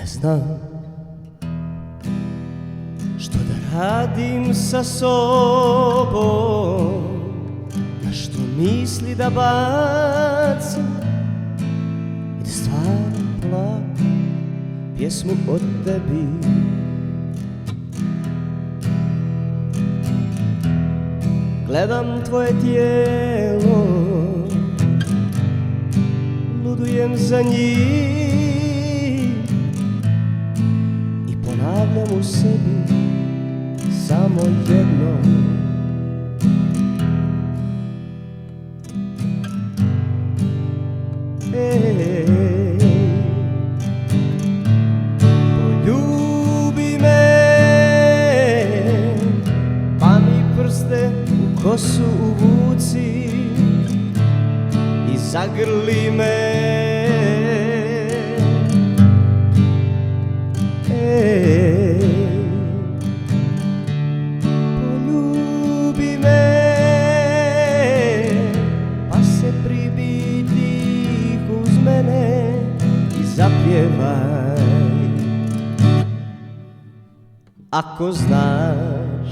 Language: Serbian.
znam što da radim sa sobom, na što misli da bacim i da stvaram polako pjesmu o tebi. Gledam tvoje tijelo, ludujem za njim i ponavljam u sebi samo jedno: poljubi me, pa mi prste u kosu uvuci i zagrli me. Poljubi me, pa se pribiti uz mene i zapjevaj. Ako znaš